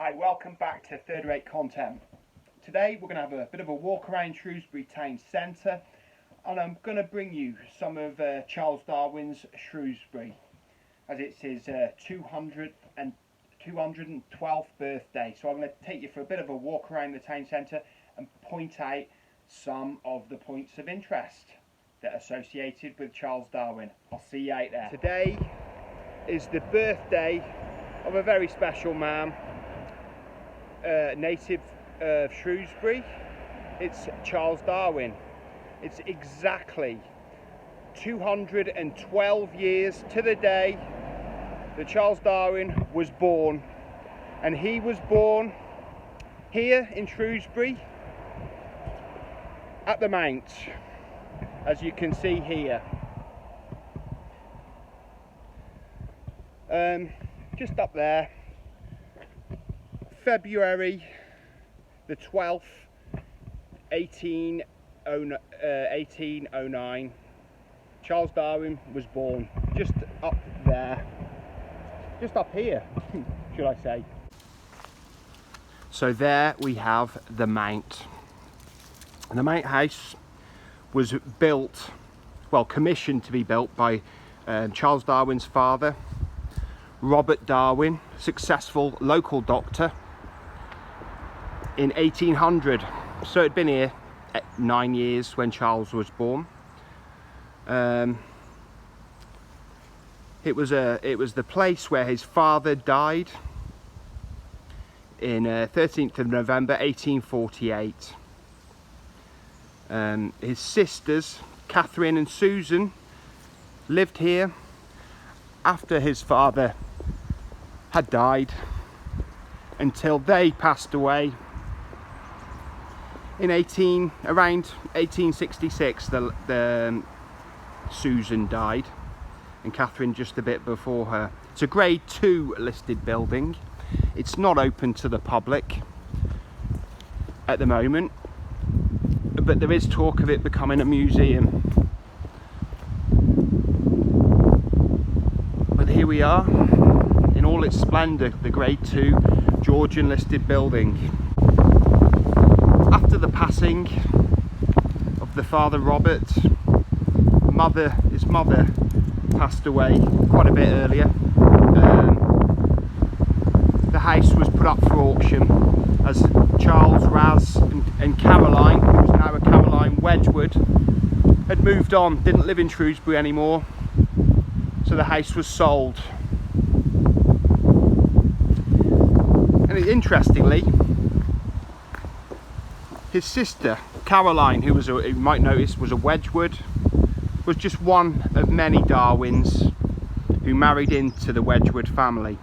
Hi, welcome back to Third Rate Content. Today we're going to have a bit of a walk around Shrewsbury town centre, and I'm going to bring you some of Charles Darwin's Shrewsbury, as it's his 212th birthday. So I'm going to take you for a bit of a walk around the town centre and point out some of the points of interest that are associated with Charles Darwin. I'll see you out there. Today is the birthday of a very special man, native of Shrewsbury. It's Charles Darwin. It's exactly 212 years to the day that Charles Darwin was born, and he was born here in Shrewsbury at the Mount, as you can see here. Just up there, February the 12th, 1809, Charles Darwin was born. Just up there, just up here, should I say. So there we have the Mount. And the Mount House was built, well, commissioned to be built by Charles Darwin's father, Robert Darwin, successful local doctor, in 1800. So it'd been here 9 years when Charles was born. It was the place where his father died in 13th of November 1848. His sisters Catherine and Susan lived here after his father had died until they passed away in around 1866. Susan died and Catherine just a bit before her. It's a grade 2 listed building. It's not open to the public at the moment, but there is talk of it becoming a museum. But here we are in all its splendour, the grade 2 Georgian listed building. After the passing of the father Robert, his mother passed away quite a bit earlier. The house was put up for auction as Charles, Raz and Caroline, who's now a Caroline Wedgwood, had moved on, didn't live in Shrewsbury anymore, so the house was sold. And interestingly, his sister Caroline, who you might notice was a Wedgwood, was just one of many Darwins who married into the Wedgwood family.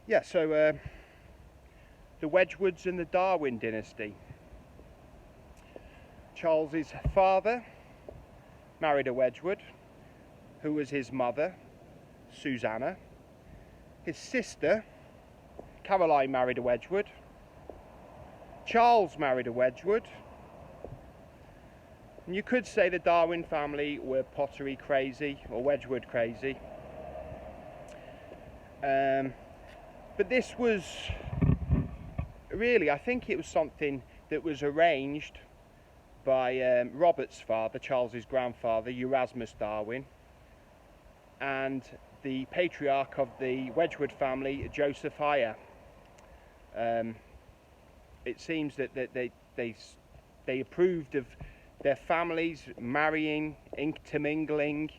Yeah, so the Wedgwoods and the Darwin dynasty. Charles's father married a Wedgwood, who was his mother, Susanna. His sister Caroline married a Wedgwood. Charles married a Wedgwood. And you could say the Darwin family were pottery crazy or Wedgwood crazy. But this was really, I think it was something that was arranged by Robert's father, Charles's grandfather, Erasmus Darwin, and the patriarch of the Wedgwood family, Josiah. It seems that they approved of their families marrying, intermingling,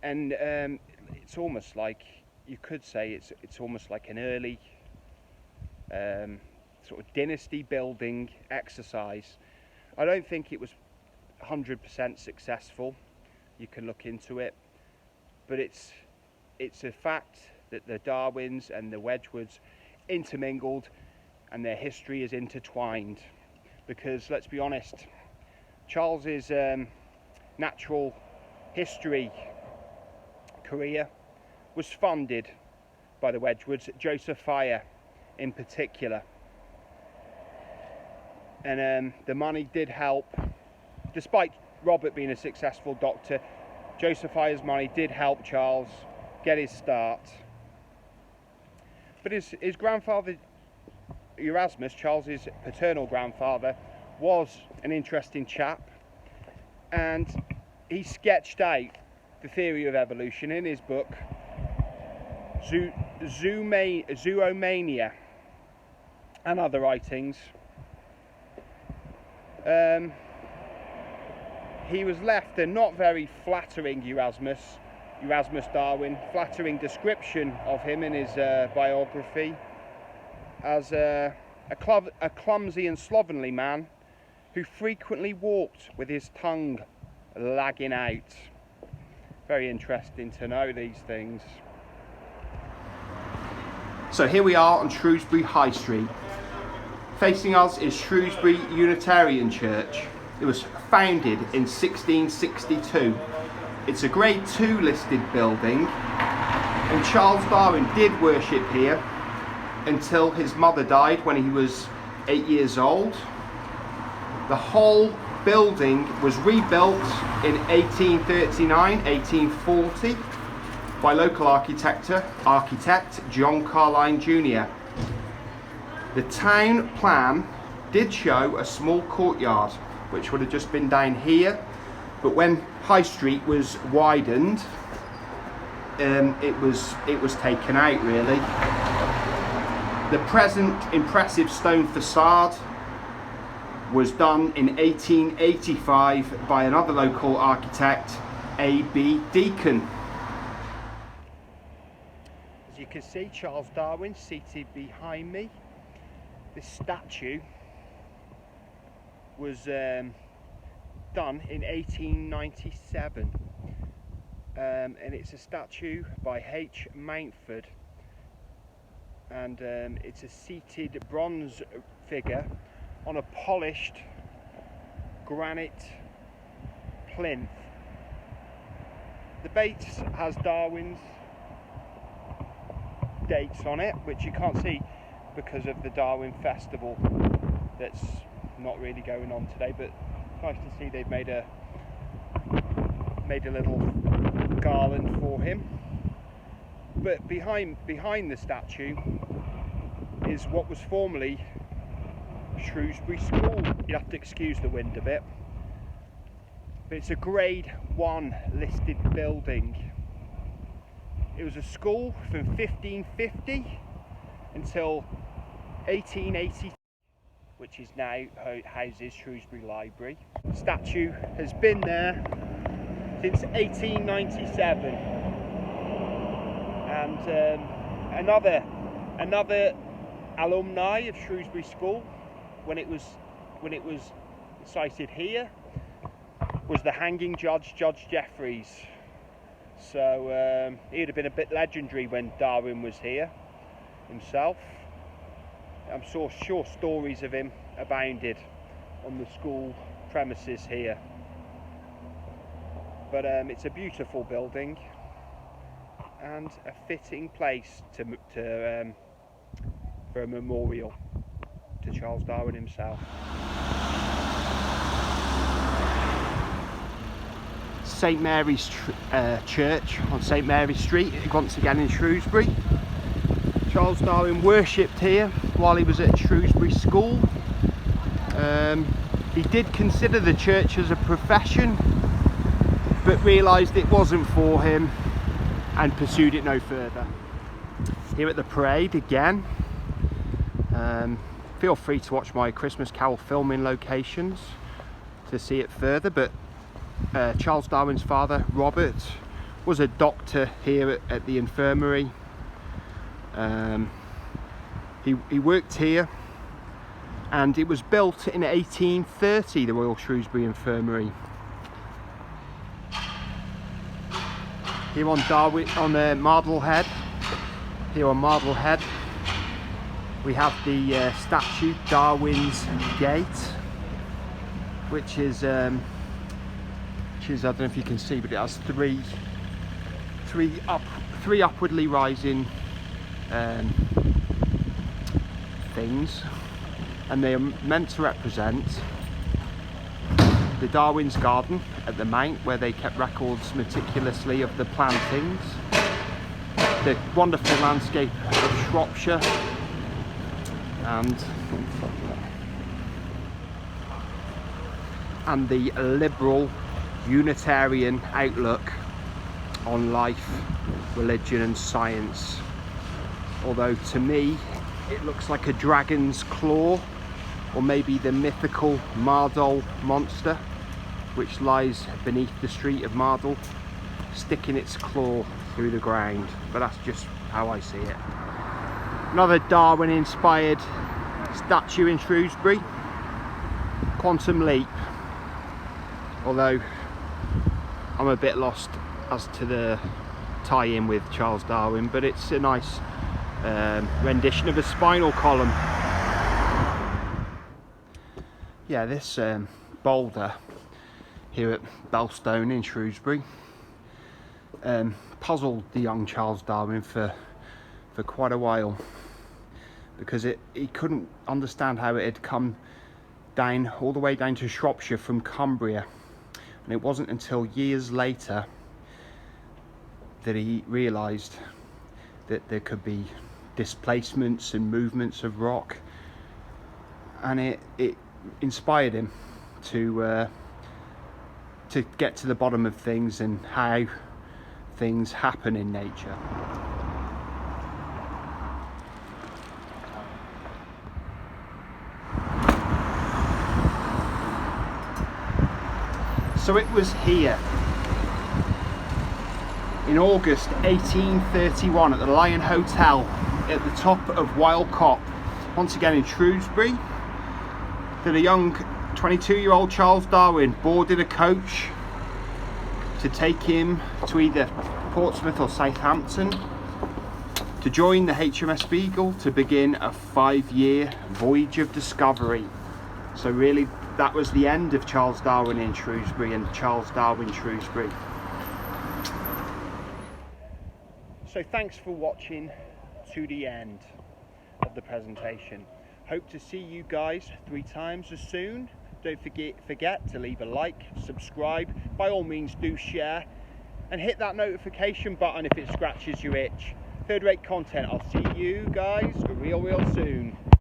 and it's almost like, you could say it's almost like an early sort of dynasty building exercise. I don't think it was 100% successful. You can look into it, but it's a fact that the Darwins and the Wedgwoods intermingled and their history is intertwined, because let's be honest, Charles's natural history career was funded by the Wedgwoods, Josiah in particular, and the money did help. Despite Robert being a successful doctor, Josiah's money did help Charles get his start. But his grandfather, Erasmus, Charles's paternal grandfather, was an interesting chap, and he sketched out the theory of evolution in his book Zoomania and other writings. He was left a not very flattering Erasmus Darwin, flattering description of him in his biography as a clumsy and slovenly man who frequently walked with his tongue lagging out. Very interesting to know these things. So here we are on Shrewsbury High Street. Facing us is Shrewsbury Unitarian Church. It was founded in 1662. It's a Grade 2 listed building, and Charles Darwin did worship here until his mother died when he was 8 years old. The whole building was rebuilt in 1839, 1840 by local architect John Carline Jr. The town plan did show a small courtyard which would have just been down here, but when High Street was widened, it was taken out really. The present impressive stone facade was done in 1885 by another local architect, A.B. Deacon. As you can see, Charles Darwin seated behind me. This statue was done in 1897, and it's a statue by H. Mountford, and it's a seated bronze figure on a polished granite plinth. The base has Darwin's dates on it, which you can't see because of the Darwin Festival that's not really going on today, but it's nice to see they've made a little garland for him. But behind the statue is what was formerly Shrewsbury School. You have to excuse the wind a bit, but it's a Grade 1 listed building. It was a school from 1550 until 1880, which is now houses Shrewsbury Library. The statue has been there since 1897, and another alumni of Shrewsbury School, when it was sited here, was the hanging judge, Judge Jeffreys. So he would have been a bit legendary when Darwin was here himself. I'm sure stories of him abounded on the school premises here. But it's a beautiful building and a fitting place for a memorial to Charles Darwin himself. St Mary's Church on St Mary's Street, once again in Shrewsbury. Charles Darwin worshipped here while he was at Shrewsbury School. He did consider the church as a profession, but realised it wasn't for him and pursued it no further. Here at the parade again. Feel free to watch my Christmas Carol filming locations to see it further, but Charles Darwin's father, Robert, was a doctor here at the infirmary. He worked here, and it was built in 1830, the Royal Shrewsbury Infirmary. Here on Mardlehead, we have the statue Darwin's Gate, which is I don't know if you can see, but it has three upwardly rising things, and they are meant to represent the Darwin's garden at the Mount, where they kept records meticulously of the plantings, the wonderful landscape of Shropshire, and the liberal Unitarian outlook on life, religion and science. Although to me it looks like a dragon's claw, or maybe the mythical Mardol monster which lies beneath the street of Mardol, sticking its claw through the ground. But that's just how I see it. Another Darwin inspired statue in Shrewsbury, Quantum Leap, although I'm a bit lost as to the tie-in with Charles Darwin, but it's a nice rendition of a spinal column. Yeah, this boulder here at Belstone in Shrewsbury puzzled the young Charles Darwin for quite a while, because he couldn't understand how it had come down all the way down to Shropshire from Cumbria, and it wasn't until years later that he realised that there could be displacements and movements of rock, and it inspired him to get to the bottom of things and how things happen in nature. So it was here in August 1831 at the Lion Hotel at the top of Wild Cop, once again in Shrewsbury, that a young 22-year-old Charles Darwin boarded a coach to take him to either Portsmouth or Southampton to join the HMS Beagle to begin a 5-year voyage of discovery. So really that was the end of Charles Darwin in Shrewsbury and Charles Darwin Shrewsbury. So thanks for watching to the end of the presentation. Hope to see you guys 3 times as soon. Don't forget to leave a like, subscribe, by all means do share, and hit that notification button if it scratches your itch. Third-rate content. I'll see you guys real soon.